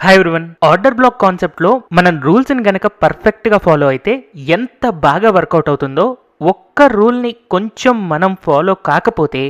Hi everyone. Order black కాన్సెప్ట్లో మనం రూల్స్ని గనక పర్ఫెక్ట్గా ఫాలో అయితే ఎంత బాగా వర్కౌట్ అవుతుందో, ఒక్క రూల్ని కొంచెం మనం ఫాలో కాకపోతే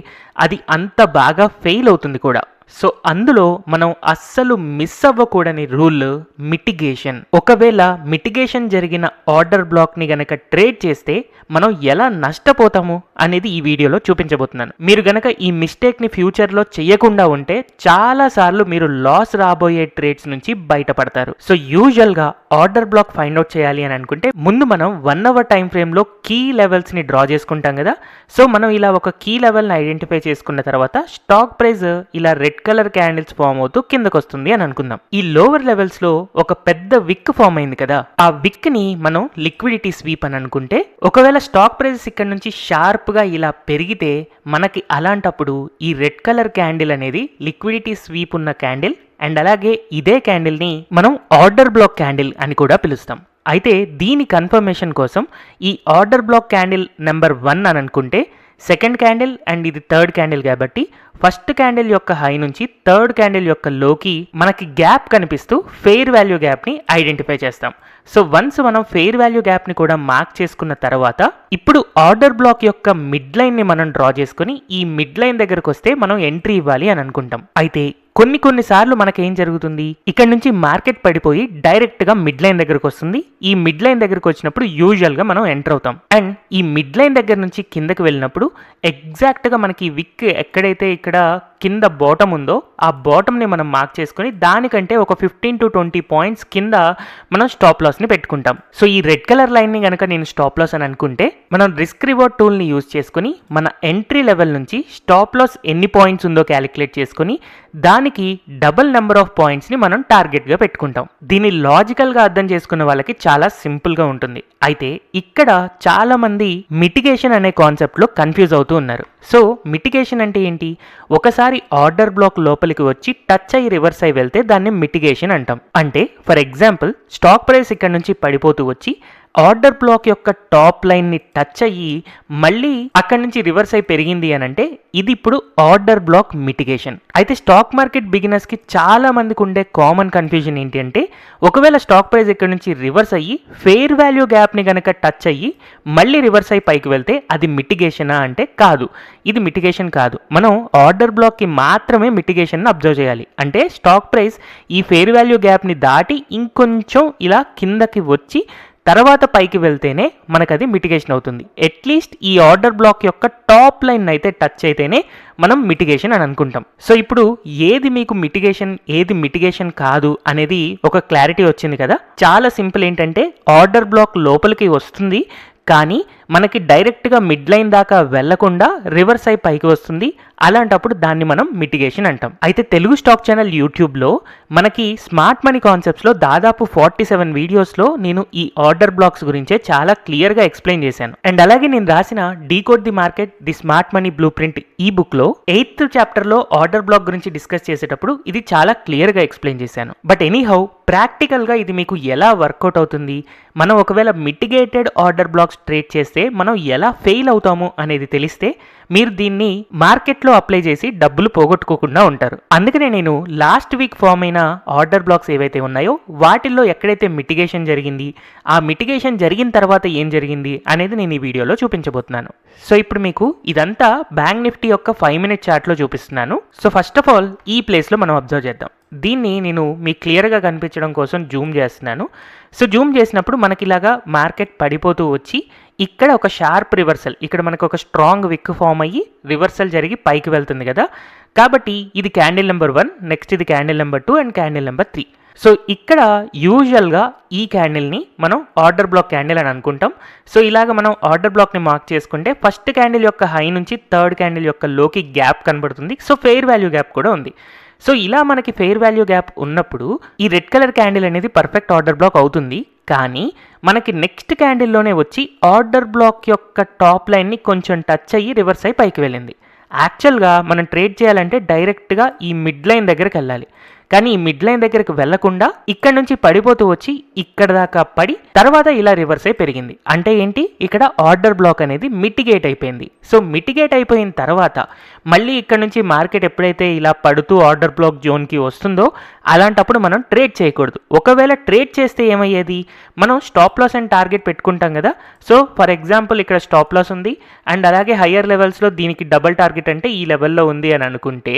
అది అంత బాగా ఫెయిల్ అవుతుంది కూడా. సో అందులో మనం అస్సలు మిస్ అవ్వకూడని రూల్ మిటిగేషన్. ఒకవేళ మిటిగేషన్ జరిగిన ఆర్డర్ బ్లాక్ని గనక ట్రేడ్ చేస్తే మనం ఎలా నష్టపోతాము అనేది ఈ వీడియోలో చూపించబోతున్నాను. మీరు గనక ఈ మిస్టేక్ని ఫ్యూచర్లో చేయకుండా ఉంటే చాలాసార్లు మీరు లాస్ రాబోయే ట్రేడ్స్ నుంచి బయటపడతారు. సో యూజువల్గా ఆర్డర్ బ్లాక్ ఫైండ్ అవుట్ చేయాలి అని అనుకుంటే ముందు మనం 1 అవర్ టైం ఫ్రేమ్లో కీ లెవెల్స్ని డ్రా చేసుకుంటాం కదా. సో మనం ఇలా ఒక కీ లెవెల్ని ఐడెంటిఫై చేసుకున్న తర్వాత స్టాక్ ప్రైస్ ఇలా రెడ్ కలర్ క్యాండిల్స్ ఫామ్ అవుతూ కిందకు వస్తుంది అని అనుకుందాం. ఈ లోవర్ లెవెల్స్ లో ఒక పెద్ద విక్ ఫామ్ అయింది కదా, ఆ విక్ ని మనం లిక్విడిటీ స్వీప్ అని అనుకుంటే, ఒకవేళ స్టాక్ ప్రైస్ ఇక్కడ నుంచి షార్ప్ గా ఇలా పెరిగితే మనకి అలాంటప్పుడు ఈ రెడ్ కలర్ క్యాండిల్ అనేది లిక్విడిటీ స్వీప్ ఉన్న క్యాండిల్, అండ్ అలాగే ఇదే క్యాండిల్ ని మనం ఆర్డర్ బ్లాక్ క్యాండిల్ అని కూడా పిలుస్తాం. అయితే దీని కన్ఫర్మేషన్ కోసం ఈ ఆర్డర్ బ్లాక్ క్యాండిల్ నెంబర్ 1 అని అనుకుంటే, సెకండ్ క్యాండిల్ అండ్ ఇది థర్డ్ క్యాండిల్ కాబట్టి ఫస్ట్ క్యాండిల్ యొక్క హై నుంచి థర్డ్ క్యాండిల్ యొక్క లోకి మనకి గ్యాప్ కనిపిస్తూ ఫెయిర్ వాల్యూ గ్యాప్ని ఐడెంటిఫై చేస్తాం. సో వన్స్ మనం ఫెయిర్ వాల్యూ గ్యాప్ని కూడా మార్క్ చేసుకున్న తర్వాత ఇప్పుడు ఆర్డర్ బ్లాక్ యొక్క మిడ్ లైన్ని మనం డ్రా చేసుకుని ఈ మిడ్ లైన్ దగ్గరకు వస్తే మనం ఎంట్రీ ఇవ్వాలి అని అనుకుంటాం. అయితే కొన్నిసార్లు మనకేం జరుగుతుంది, ఇక్కడ నుంచి మార్కెట్ పడిపోయి డైరెక్ట్ గా మిడ్ లైన్ దగ్గరకు వస్తుంది. ఈ మిడ్ లైన్ దగ్గరకు వచ్చినప్పుడు యూజువల్ గా మనం ఎంటర్ అవుతాం. అండ్ ఈ మిడ్ లైన్ దగ్గర నుంచి కిందకి వెళ్ళినప్పుడు ఎగ్జాక్ట్ గా మనకి విక్ ఎక్కడైతే ఇక్కడ కింద బాటమ్ ఉందో ఆ బాటమ్ ని మనం మార్క్ చేసుకుని దానికంటే ఒక 15 to 20 పాయింట్స్ కింద మనం స్టాప్ లాస్ ని పెట్టుకుంటాం. సో ఈ రెడ్ కలర్ లైన్ ని కనుక నేను స్టాప్ లాస్ అని అనుకుంటే, మనం రిస్క్ రివార్డ్ టూల్ ని యూజ్ చేసుకుని మన ఎంట్రీ లెవెల్ నుంచి స్టాప్ లాస్ ఎన్ని పాయింట్స్ ఉందో క్యాలిక్యులేట్ చేసుకుని దానికి డబుల్ నెంబర్ ఆఫ్ పాయింట్స్ ని మనం టార్గెట్ గా పెట్టుకుంటాం. దీన్ని లాజికల్ గా అర్థం చేసుకున్న వాళ్ళకి చాలా సింపుల్ గా ఉంటుంది. అయితే ఇక్కడ చాలా మంది మిటిగేషన్ అనే కాన్సెప్ట్ లో కన్ఫ్యూజ్ అవుతూ ఉన్నారు. సో మిటిగేషన్ అంటే ఏంటి? ఒకసారి ఆర్డర్ బ్లాక్ లోపలికి వచ్చి టచ్ అయ్యి రివర్స్ అయి వెళ్తే దాన్ని మిటిగేషన్ అంటాం. అంటే ఫర్ ఎగ్జాంపుల్ స్టాక్ ప్రైస్ ఇక్కడ నుంచి పడిపోతూ వచ్చి ఆర్డర్ బ్లాక్ యొక్క టాప్ లైన్ ని టచ్ అయ్యి మళ్ళీ అక్కడి నుంచి రివర్స్ అయి పెరిగింది అని అంటే ఇది ఇప్పుడు ఆర్డర్ బ్లాక్ మిటిగేషన్. అయితే స్టాక్ మార్కెట్ బిగినర్స్ కి చాలా మందికి ఉండే కామన్ కన్ఫ్యూజన్ ఏంటి అంటే, ఒకవేళ స్టాక్ ప్రైస్ ఇక్కడ నుంచి రివర్స్ అయ్యి ఫెయిర్ వాల్యూ గ్యాప్ ని గనక టచ్ అయ్యి మళ్ళీ రివర్స్ అయి పైకి వెళ్తే అది మిటిగేషనా అంటే కాదు, ఇది మిటిగేషన్ కాదు. మనం ఆర్డర్ బ్లాక్ కి మాత్రమే మిటిగేషన్ అబ్జర్వ్ చేయాలి. అంటే స్టాక్ ప్రైస్ ఈ ఫెయిర్ వాల్యూ గ్యాప్ ని దాటి ఇంకొంచెం ఇలా కిందకి వచ్చి తర్వాత పైకి వెళ్తేనే మనకు అది మిటిగేషన్ అవుతుంది. అట్లీస్ట్ ఈ ఆర్డర్ బ్లాక్ యొక్క టాప్ లైన్ అయితే టచ్ అయితేనే మనం మిటిగేషన్ అని అనుకుంటాం. సో ఇప్పుడు ఏది మీకు మిటిగేషన్, ఏది మిటిగేషన్ కాదు అనేది ఒక క్లారిటీ వచ్చింది కదా. చాలా సింపుల్. ఏంటంటే ఆర్డర్ బ్లాక్ లోపలికి వస్తుంది కానీ మనకి డైరెక్ట్గా మిడ్ లైన్ దాకా వెళ్లకుండా రివర్స్ అయి పైకి వస్తుంది. అలాంటప్పుడు దాన్ని మనం మిటిగేషన్ అంటాం. అయితే తెలుగు స్టాక్ ఛానల్ యూట్యూబ్లో మనకి స్మార్ట్ మనీ కాన్సెప్ట్స్లో దాదాపు 47 వీడియోస్లో నేను ఈ ఆర్డర్ బ్లాక్స్ గురించే చాలా క్లియర్గా ఎక్స్ప్లెయిన్ చేశాను. అండ్ అలాగే నేను రాసిన decode the market the smart money blue print ఈ బుక్లో 8th చాప్టర్లో ఆర్డర్ బ్లాక్ గురించి డిస్కస్ చేసేటప్పుడు ఇది చాలా క్లియర్గా ఎక్స్ప్లెయిన్ చేశాను. బట్ ఎనీహౌ ప్రాక్టికల్గా ఇది మీకు ఎలా వర్కౌట్ అవుతుంది, మనం ఒకవేళ మిటిగేటెడ్ ఆర్డర్ బ్లాక్స్ ట్రేడ్ చేస్తే మనం ఎలా ఫెయిల్ అవుతాము అనేది తెలిస్తే మీరు దీన్ని మార్కెట్లో అప్లై చేసి డబ్బులు పోగొట్టుకోకుండా ఉంటారు. అందుకనే నేను లాస్ట్ వీక్ ఫామ్ అయిన ఆర్డర్ బ్లాక్స్ ఏవైతే ఉన్నాయో వాటిల్లో ఎక్కడైతే మిటిగేషన్ జరిగింది, ఆ మిటిగేషన్ జరిగిన తర్వాత ఏం జరిగింది అనేది నేను ఈ వీడియోలో చూపించబోతున్నాను. సో ఇప్పుడు మీకు ఇదంతా బ్యాంక్ నిఫ్టీ యొక్క 5 minute చార్ట్లో చూపిస్తున్నాను. సో ఫస్ట్ ఆఫ్ ఆల్ ఈ ప్లేస్లో మనం అబ్జర్వ్ చేద్దాం. దీన్ని నేను మీకు క్లియర్గా కనిపించడం కోసం జూమ్ చేస్తున్నాను. సో జూమ్ చేసినప్పుడు మనకి ఇలాగా మార్కెట్ పడిపోతూ వచ్చి ఇక్కడ ఒక షార్ప్ రివర్సల్, ఇక్కడ మనకు ఒక స్ట్రాంగ్ విక్ ఫామ్ అయ్యి రివర్సల్ జరిగి పైకి వెళ్తుంది కదా. కాబట్టి ఇది క్యాండిల్ నెంబర్ 1, నెక్స్ట్ ఇది candle number 2 and candle number 3. So ఇక్కడ యూజువల్గా ఈ క్యాండిల్ని మనం ఆర్డర్ బ్లాక్ క్యాండిల్ అని అనుకుంటాం. సో ఇలాగ మనం ఆర్డర్ బ్లాక్ని మార్క్ చేసుకుంటే ఫస్ట్ క్యాండిల్ యొక్క హై నుంచి థర్డ్ క్యాండిల్ యొక్క లోకి గ్యాప్ కనబడుతుంది. సో ఫెయిర్ వాల్యూ గ్యాప్ కూడా ఉంది. సో ఇలా మనకి ఫెయిర్ వాల్యూ గ్యాప్ ఉన్నప్పుడు ఈ రెడ్ కలర్ క్యాండిల్ అనేది పర్ఫెక్ట్ ఆర్డర్ బ్లాక్ అవుతుంది. కానీ మనకి నెక్స్ట్ క్యాండిల్లోనే వచ్చి ఆర్డర్ బ్లాక్ యొక్క టాప్ లైన్ని కొంచెం టచ్ అయ్యి రివర్స్ అయ్యి పైకి వెళ్ళింది. యాక్చువల్గా మనం ట్రేడ్ చేయాలంటే డైరెక్ట్గా ఈ మిడ్ లైన్ దగ్గరికి వెళ్ళాలి. కానీ ఈ మిడ్ లైన్ దగ్గరికి వెళ్లకుండా ఇక్కడ నుంచి పడిపోతూ వచ్చి ఇక్కడ దాకా పడి తర్వాత ఇలా రివర్స్ అయి పెరిగింది. అంటే ఏంటి, ఇక్కడ ఆర్డర్ బ్లాక్ అనేది మిటిగేట్ అయిపోయింది. సో మిటిగేట్ అయిపోయిన తర్వాత మళ్ళీ ఇక్కడ నుంచి మార్కెట్ ఎప్పుడైతే ఇలా పడుతూ ఆర్డర్ బ్లాక్ జోన్కి వస్తుందో అలాంటప్పుడు మనం ట్రేడ్ చేయకూడదు. ఒకవేళ ట్రేడ్ చేస్తే ఏమయ్యేది, మనం స్టాప్ లాస్ అండ్ టార్గెట్ పెట్టుకుంటాం కదా. సో ఫర్ ఎగ్జాంపుల్ ఇక్కడ స్టాప్ లాస్ ఉంది అండ్ అలాగే హయ్యర్ లెవెల్స్లో దీనికి డబుల్ టార్గెట్ అంటే ఈ లెవెల్లో ఉంది అని అనుకుంటే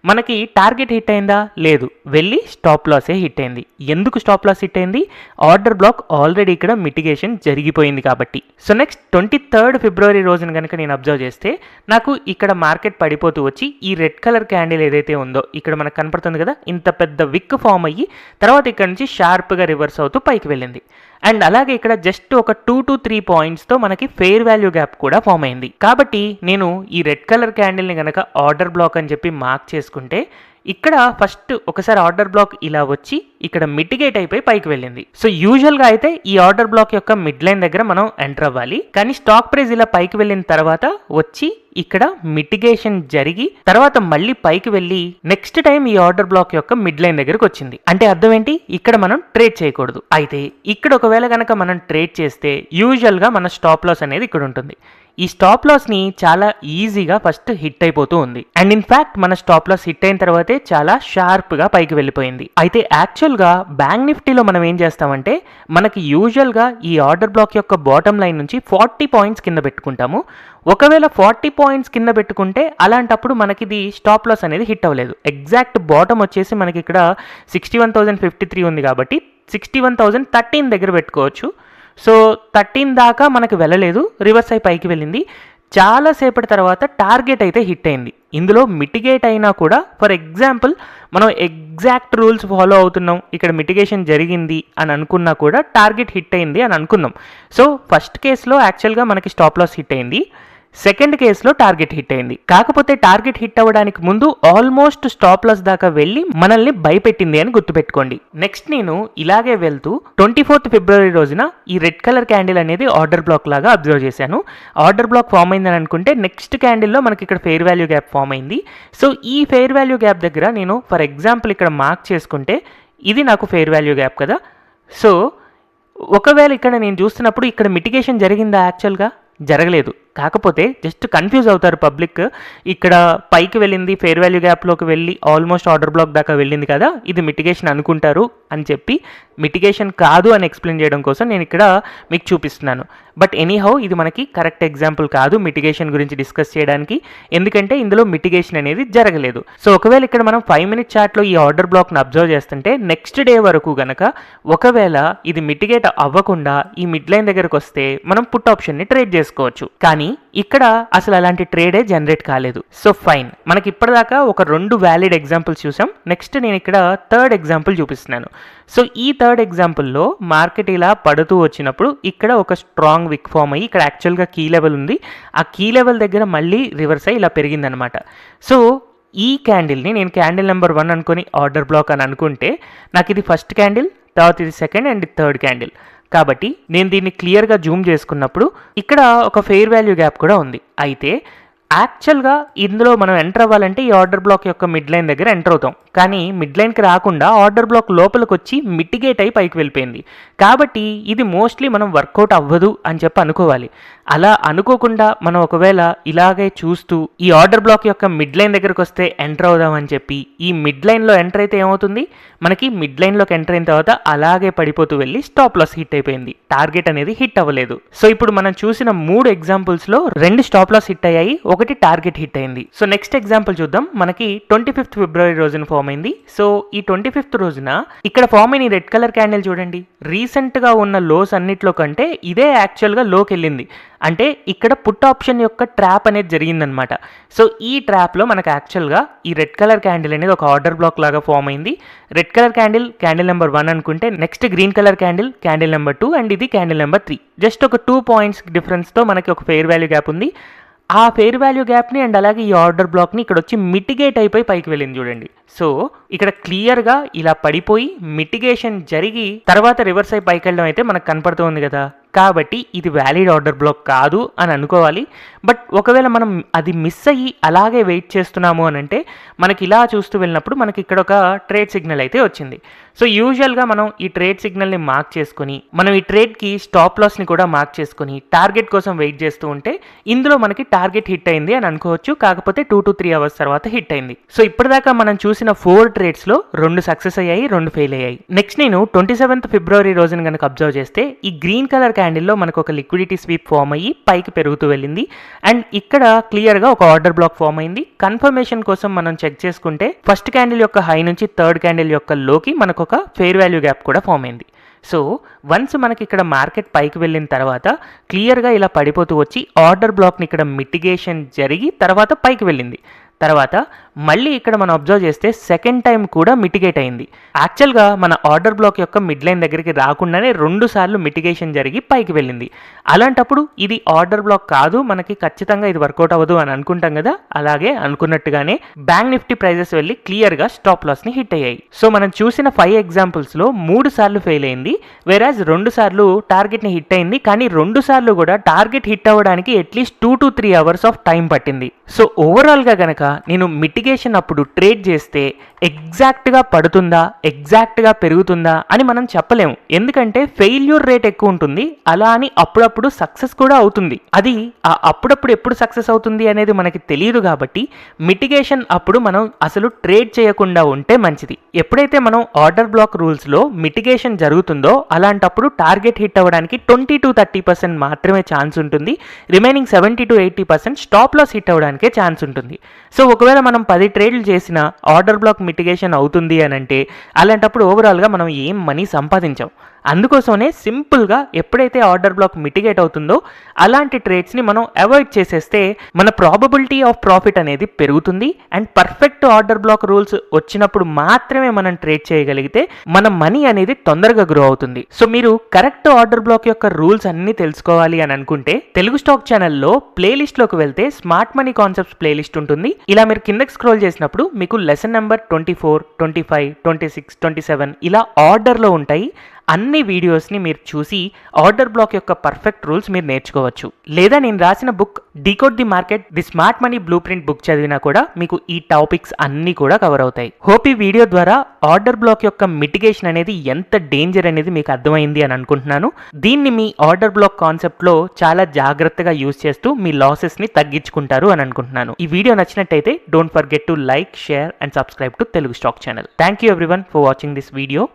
మనకి టార్గెట్ హిట్ అయిందా, లేదు, వెళ్ళి స్టాప్ లాసే హిట్ అయింది. ఎందుకు స్టాప్ లాస్ హిట్ అయింది, ఆర్డర్ బ్లాక్ ఆల్రెడీ ఇక్కడ మిటిగేషన్ జరిగిపోయింది కాబట్టి. సో నెక్స్ట్ 23rd ఫిబ్రవరి రోజున కనుక నేను అబ్జర్వ్ చేస్తే నాకు ఇక్కడ మార్కెట్ పడిపోతూ వచ్చి ఈ రెడ్ కలర్ క్యాండిల్ ఏదైతే ఉందో ఇక్కడ మనకు కనపడుతుంది కదా, ఇంత పెద్ద విక్ ఫామ్ అయ్యి తర్వాత ఇక్కడ నుంచి షార్ప్గా రివర్స్ అవుతూ పైకి వెళ్ళింది. అండ్ అలాగే ఇక్కడ జస్ట్ ఒక 2 to 3 పాయింట్స్తో మనకి ఫెయిర్ వాల్యూ గ్యాప్ కూడా ఫామ్ అయింది. కాబట్టి నేను ఈ రెడ్ కలర్ క్యాండిల్ని కనుక ఆర్డర్ బ్లాక్ అని చెప్పి మార్క్ చేసుకుంటే ఇక్కడ ఫస్ట్ ఒకసారి ఆర్డర్ బ్లాక్ ఇలా వచ్చి ఇక్కడ మిటిగేట్ అయిపోయి పైకి వెళ్ళింది. సో యూజువల్గా అయితే ఈ ఆర్డర్ బ్లాక్ యొక్క మిడ్ లైన్ దగ్గర మనం ఎంటర్ అవ్వాలి. కానీ స్టాక్ ప్రైస్ ఇలా పైకి వెళ్ళిన తర్వాత వచ్చి ఇక్కడ మిటిగేషన్ జరిగి తర్వాత మళ్ళీ పైకి వెళ్ళి నెక్స్ట్ టైం ఈ ఆర్డర్ బ్లాక్ యొక్క మిడ్ లైన్ దగ్గరకు వచ్చింది. అంటే అర్థం ఏంటి, ఇక్కడ మనం ట్రేడ్ చేయకూడదు. అయితే ఇక్కడ ఒకవేళ కనుక మనం ట్రేడ్ చేస్తే యూజువల్గా మన స్టాప్ లాస్ అనేది ఇక్కడ ఉంటుంది. ఈ స్టాప్ లాస్ని చాలా ఈజీగా ఫస్ట్ హిట్ అయిపోతూ ఉంది. అండ్ ఇన్ఫ్యాక్ట్ మన స్టాప్ లాస్ హిట్ అయిన తర్వాతే చాలా షార్ప్గా పైకి వెళ్ళిపోయింది. అయితే యాక్చువల్గా బ్యాంక్ నిఫ్టీలో మనం ఏం చేస్తామంటే మనకి యూజువల్గా ఈ ఆర్డర్ బ్లాక్ యొక్క బాటమ్ లైన్ నుంచి 40 పాయింట్స్ కింద పెట్టుకుంటాము. ఒకవేళ 40 పాయింట్స్ కింద పెట్టుకుంటే అలాంటప్పుడు మనకి ఇది స్టాప్ లాస్ అనేది హిట్ అవ్వలేదు. ఎగ్జాక్ట్ బాటమ్ వచ్చేసి మనకి ఇక్కడ 61,053 ఉంది కాబట్టి 61,013 దగ్గర పెట్టుకోవచ్చు. సో 13 దాకా మనకు వెళ్ళలేదు, రివర్స్ అయి పైకి వెళ్ళింది. చాలాసేపటి తర్వాత టార్గెట్ అయితే హిట్ అయింది. ఇందులో మిటిగేట్ అయినా కూడా ఫర్ ఎగ్జాంపుల్ మనం ఎగ్జాక్ట్ రూల్స్ ఫాలో అవుతున్నాం, ఇక్కడ మిటిగేషన్ జరిగింది అని అనుకున్నా కూడా టార్గెట్ హిట్ అయింది అని అనుకుందాం. సో ఫస్ట్ కేసులో యాక్చువల్గా మనకి స్టాప్ లాస్ హిట్ అయింది, సెకండ్ కేసులో టార్గెట్ హిట్ అయింది. కాకపోతే టార్గెట్ హిట్ అవ్వడానికి ముందు ఆల్మోస్ట్ స్టాప్ లాస్ దాకా వెళ్ళి మనల్ని భయపెట్టింది అని గుర్తుపెట్టుకోండి. నెక్స్ట్ నేను ఇలాగే వెళ్తూ 24th ఫిబ్రవరి రోజున ఈ రెడ్ కలర్ క్యాండిల్ అనేది ఆర్డర్ బ్లాక్ లాగా అబ్జర్వ్ చేశాను. ఆర్డర్ బ్లాక్ ఫామ్ అయిందని అనుకుంటే నెక్స్ట్ క్యాండిల్లో మనకి ఇక్కడ ఫెయిర్ వాల్యూ గ్యాప్ ఫామ్ అయింది. సో ఈ ఫెయిర్ వాల్యూ గ్యాప్ దగ్గర నేను ఫర్ ఎగ్జాంపుల్ ఇక్కడ మార్క్ చేసుకుంటే ఇది నాకు ఫెయిర్ వాల్యూ గ్యాప్ కదా. సో ఒకవేళ ఇక్కడ నేను చూస్తున్నప్పుడు ఇక్కడ మిటిగేషన్ జరిగిందా, యాక్చువల్గా జరగలేదు. కాకపోతే జస్ట్ కన్ఫ్యూజ్ అవుతారు పబ్లిక్, ఇక్కడ పైకి వెళ్ళింది ఫెయిర్ వాల్యూ గ్యాప్లోకి వెళ్ళి ఆల్మోస్ట్ ఆర్డర్ బ్లాక్ దాకా వెళ్ళింది కదా, ఇది మిటిగేషన్ అనుకుంటారు అని చెప్పి మిటిగేషన్ కాదు అని ఎక్స్ప్లెయిన్ చేయడం కోసం నేను ఇక్కడ మీకు చూపిస్తున్నాను. బట్ ఎనీహౌ ఇది మనకి కరెక్ట్ ఎగ్జాంపుల్ కాదు మిటిగేషన్ గురించి డిస్కస్ చేయడానికి, ఎందుకంటే ఇందులో మిటిగేషన్ అనేది జరగలేదు. సో ఒకవేళ ఇక్కడ మనం 5 minute చార్ట్లో ఈ ఆర్డర్ బ్లాక్ను అబ్జర్వ్ చేస్తుంటే నెక్స్ట్ డే వరకు గనక ఒకవేళ ఇది మిటిగేట్ అవ్వకుండా ఈ మిడ్ లైన్ దగ్గరకు వస్తే మనం పుట్ ఆప్షన్ని ట్రేడ్ చేసుకోవచ్చు. కానీ ఇక్కడ అసలు అలాంటి ట్రేడే జనరేట్ కాలేదు. సో ఫైన్, మనకి ఇప్పటిదాకా ఒక 2 వ్యాలిడ్ ఎగ్జాంపుల్స్ చూసాం. నెక్స్ట్ నేను ఇక్కడ థర్డ్ ఎగ్జాంపుల్ చూపిస్తున్నాను. సో ఈ థర్డ్ ఎగ్జాంపుల్లో మార్కెట్ ఇలా పడుతూ వచ్చినప్పుడు ఇక్కడ ఒక స్ట్రాంగ్ విక్ ఫామ్ అయ్యి ఇక్కడ యాక్చువల్గా కీ లెవెల్ ఉంది, ఆ కీ లెవెల్ దగ్గర మళ్ళీ రివర్స్ అయ్యి ఇలా పెరిగిందనమాట. సో ఈ క్యాండిల్ని నేను క్యాండిల్ నెంబర్ 1 అనుకొని ఆర్డర్ బ్లాక్ అని అనుకుంటే నాకు ఇది ఫస్ట్ క్యాండిల్, తర్వాత ఇది సెకండ్ అండ్ థర్డ్ క్యాండిల్. కాబట్టి నేను దీన్ని క్లియర్గా జూమ్ చేసుకున్నప్పుడు ఇక్కడ ఒక ఫెయిర్ వాల్యూ గ్యాప్ కూడా ఉంది. అయితే యాక్చువల్గా ఇందులో మనం ఎంటర్ అవ్వాలంటే ఈ ఆర్డర్ బ్లాక్ యొక్క మిడ్ లైన్ దగ్గర ఎంటర్ అవుతాం. కానీ మిడ్ లైన్కి రాకుండా ఆర్డర్ బ్లాక్ లోపలికి వచ్చి మిటిగేట్ అయి పైకి వెళ్ళిపోయింది. కాబట్టి ఇది మోస్ట్లీ మనం వర్కౌట్ అవ్వదు అని చెప్పి అనుకోవాలి. అలా అనుకోకుండా మనం ఒకవేళ ఇలాగే చూస్తూ ఈ ఆర్డర్ బ్లాక్ యొక్క మిడ్ లైన్ దగ్గరకు వస్తే ఎంటర్ అవుదామని చెప్పి ఈ మిడ్ లైన్లో ఎంటర్ అయితే ఏమవుతుంది, మనకి మిడ్ లైన్లోకి ఎంటర్ అయిన తర్వాత అలాగే పడిపోతూ వెళ్ళి స్టాప్ లాస్ హిట్ అయిపోయింది, టార్గెట్ అనేది హిట్ అవ్వలేదు. సో ఇప్పుడు మనం చూసిన 3 ఎగ్జాంపుల్స్లో 2 స్టాప్ లాస్ హిట్ అయ్యాయి, ఒకటి టార్గెట్ హిట్ అయింది. సో నెక్స్ట్ ఎగ్జాంపుల్ చూద్దాం. మనకి 25th ఫిబ్రవరి రోజున ఫామ్ అయింది. సో ఈ 25th రోజున ఇక్కడ ఫామ్ అయిన రెడ్ కలర్ క్యాండిల్ చూడండి, రీసెంట్ గా ఉన్న లోస్ అన్నిట్లో కంటే ఇదే యాక్చువల్ గా లోకి వెళ్ళింది. అంటే ఇక్కడ పుట్ ఆప్షన్ యొక్క ట్రాప్ అనేది జరిగిందనమాట. సో ఈ ట్రాప్లో మనకు యాక్చువల్గా ఈ రెడ్ కలర్ క్యాండిల్ అనేది ఒక ఆర్డర్ బ్లాక్ లాగా ఫామ్ అయింది. Red colour candle candle number 1 అనుకుంటే next green colour candle candle number 2 and ఇది క్యాండిల్ నెంబర్ 3. జస్ట్ ఒక 2 points డిఫరెన్స్తో మనకి ఒక ఫెయిర్ వాల్యూ గ్యాప్ ఉంది. ఆ ఫెయిర్ వాల్యూ గ్యాప్ని అండ్ అలాగే ఈ ఆర్డర్ బ్లాక్ని ఇక్కడ వచ్చి మిటిగేట్ అయిపోయి పైకి వెళ్ళింది చూడండి. సో ఇక్కడ క్లియర్గా ఇలా పడిపోయి మిటిగేషన్ జరిగి తర్వాత రివర్స్ అయి పైకి వెళ్ళడం అయితే మనకు కనపడుతుంది కదా. కాబట్టి ఇది వ్యాలిడ్ ఆర్డర్ బ్లాక్ కాదు అని అనుకోవాలి. బట్ ఒకవేళ మనం అది మిస్ అయ్యి అలాగే వెయిట్ చేస్తున్నాము అని అంటే మనకి ఇలా చూస్తూ వెళ్ళినప్పుడు మనకి ఇక్కడ ఒక ట్రేడ్ సిగ్నల్ అయితే వచ్చింది. సో యూజువల్గా మనం ఈ ట్రేడ్ సిగ్నల్ని మార్క్ చేసుకుని మనం ఈ ట్రేడ్కి స్టాప్ లాస్ని కూడా మార్క్ చేసుకుని టార్గెట్ కోసం వెయిట్ చేస్తూ ఉంటే ఇందులో మనకి టార్గెట్ హిట్ అయింది అని అనుకోవచ్చు. కాకపోతే 2 to 3 అవర్స్ తర్వాత హిట్ అయింది. సో ఇప్పటిదాకా మనం చూసిన 4 ట్రేడ్స్లో 2 సక్సెస్ అయ్యాయి, 2 ఫెయిల్ అయ్యాయి. నెక్స్ట్ నేను 27th ఫిబ్రవరి రోజున కనుక అబ్జర్వ్ చేస్తే ఈ గ్రీన్ కలర్ క్యాండిల్లో మనకు ఒక లిక్విడిటీ స్వీప్ ఫామ్ అయ్యి పైకి పెరుగుతూ వెళ్ళింది. అండ్ ఇక్కడ క్లియర్గా ఒక ఆర్డర్ బ్లాక్ ఫామ్ అయింది. కన్ఫర్మేషన్ కోసం మనం చెక్ చేసుకుంటే ఫస్ట్ క్యాండిల్ యొక్క హై నుంచి థర్డ్ క్యాండిల్ యొక్క లోకి మనకు ఒక ఫెయిర్ వాల్యూ గ్యాప్ కూడా ఫామ్ అయింది. సో వన్స్ మనకి ఇక్కడ మార్కెట్ పైకి వెళ్ళిన తర్వాత క్లియర్గా ఇలా పడిపోతూ వచ్చి ఆర్డర్ బ్లాక్ని ఇక్కడ మిటిగేషన్ జరిగి తర్వాత పైకి వెళ్ళింది. తర్వాత మళ్ళీ ఇక్కడ మనం అబ్జర్వ్ చేస్తే సెకండ్ టైం కూడా మిటిగేట్ అయింది. యాక్చువల్గా మన ఆర్డర్ బ్లాక్ యొక్క మిడ్ లైన్ దగ్గరికి రాకుండానే 2 సార్లు మిటిగేషన్ జరిగి పైకి వెళ్ళింది. అలాంటప్పుడు ఇది ఆర్డర్ బ్లాక్ కాదు, మనకి ఖచ్చితంగా ఇది వర్కౌట్ అవ్వదు అని అనుకుంటాం కదా, అలాగే అనుకున్నట్టుగానే బ్యాంక్ నిఫ్టీ ప్రైజెస్ వెళ్ళి క్లియర్గా స్టాప్ లాస్ని హిట్ అయ్యాయి. సో మనం చూసిన 5 ఎగ్జాంపుల్స్లో 3 సార్లు ఫెయిల్ అయింది, వేరాజ్ 2 సార్లు టార్గెట్ని హిట్ అయింది. కానీ 2 సార్లు కూడా టార్గెట్ హిట్ అవ్వడానికి at least 2 to 3 hours of time పట్టింది. సో ఓవరాల్గా కనుక నేను మిటిగేషన్ అప్పుడు ట్రేడ్ చేస్తే ఎగ్జాక్ట్గా పడుతుందా ఎగ్జాక్ట్గా పెరుగుతుందా అని మనం చెప్పలేము. ఎందుకంటే ఫెయిల్యూర్ రేట్ ఎక్కువ ఉంటుంది, అలా అని అప్పుడప్పుడు సక్సెస్ కూడా అవుతుంది. అది అప్పుడప్పుడు ఎప్పుడు సక్సెస్ అవుతుంది అనేది మనకి తెలియదు. కాబట్టి మిటిగేషన్ అప్పుడు మనం అసలు ట్రేడ్ చేయకుండా ఉంటే మంచిది. ఎప్పుడైతే మనం ఆర్డర్ బ్లాక్ రూల్స్లో మిటిగేషన్ జరుగుతుందో అలాంటప్పుడు టార్గెట్ హిట్ అవ్వడానికి 20 to 30% మాత్రమే ఛాన్స్ ఉంటుంది. Remaining 70 to 80% stop loss hit అవ్వడానికే ఛాన్స్ ఉంటుంది. సో ఒకవేళ మనం 10 ట్రేడ్లు చేసిన ఆర్డర్ బ్లాక్ మిటిగేషన్ అవుతుంది అని అంటే అలాంటప్పుడు ఓవరాల్గా మనం ఏం మనీ సంపాదించాం. అందుకోసమే సింపుల్గా ఎప్పుడైతే ఆర్డర్ బ్లాక్ మిటిగేట్ అవుతుందో అలాంటి ట్రేడ్స్ని మనం అవాయిడ్ చేసేస్తే మన ప్రాబబిలిటీ ఆఫ్ ప్రాఫిట్ అనేది పెరుగుతుంది. And perfect order black rules వచ్చినప్పుడు మాత్రమే మనం ట్రేడ్ చేయగలిగితే మన మనీ అనేది తొందరగా గ్రో అవుతుంది. సో మీరు కరెక్ట్ ఆర్డర్ బ్లాక్ యొక్క రూల్స్ అన్ని తెలుసుకోవాలి అని అనుకుంటే తెలుగు స్టాక్ ఛానల్లో ప్లేలిస్ట్లోకి వెళ్తే స్మార్ట్ మనీ కాన్సెప్ట్స్ ప్లేలిస్ట్ ఉంటుంది. ఇలా మీరు కిందకి స్క్రోల్ చేసినప్పుడు మీకు లెసన్ నెంబర్ 24, 25, 26, 27 ఇలా ఆర్డర్లో ఉంటాయి. అన్ని వీడియోస్ని మీరు చూసి ఆర్డర్ బ్లాక్ యొక్క పర్ఫెక్ట్ రూల్స్ మీరు నేర్చుకోవచ్చు. లేదా నేను రాసిన book decode the market the smart money blue print book చదివినా కూడా మీకు ఈ టాపిక్స్ అన్నీ కూడా కవర్ అవుతాయి. హోప్ ఈ వీడియో ద్వారా ఆర్డర్ బ్లాక్ యొక్క మిటిగేషన్ అనేది ఎంత డేంజర్ అనేది మీకు అర్థమైంది అని అనుకుంటున్నాను. దీన్ని మీ ఆర్డర్ బ్లాక్ కాన్సెప్ట్లో చాలా జాగ్రత్తగా యూజ్ చేస్తూ మీ లాసెస్ని తగ్గించుకుంటారు అని అనుకుంటున్నాను. ఈ వీడియో నచ్చినట్టయితే don't forget to like, share and subscribe to Telugu stock channel. Thank you everyone for watching this video.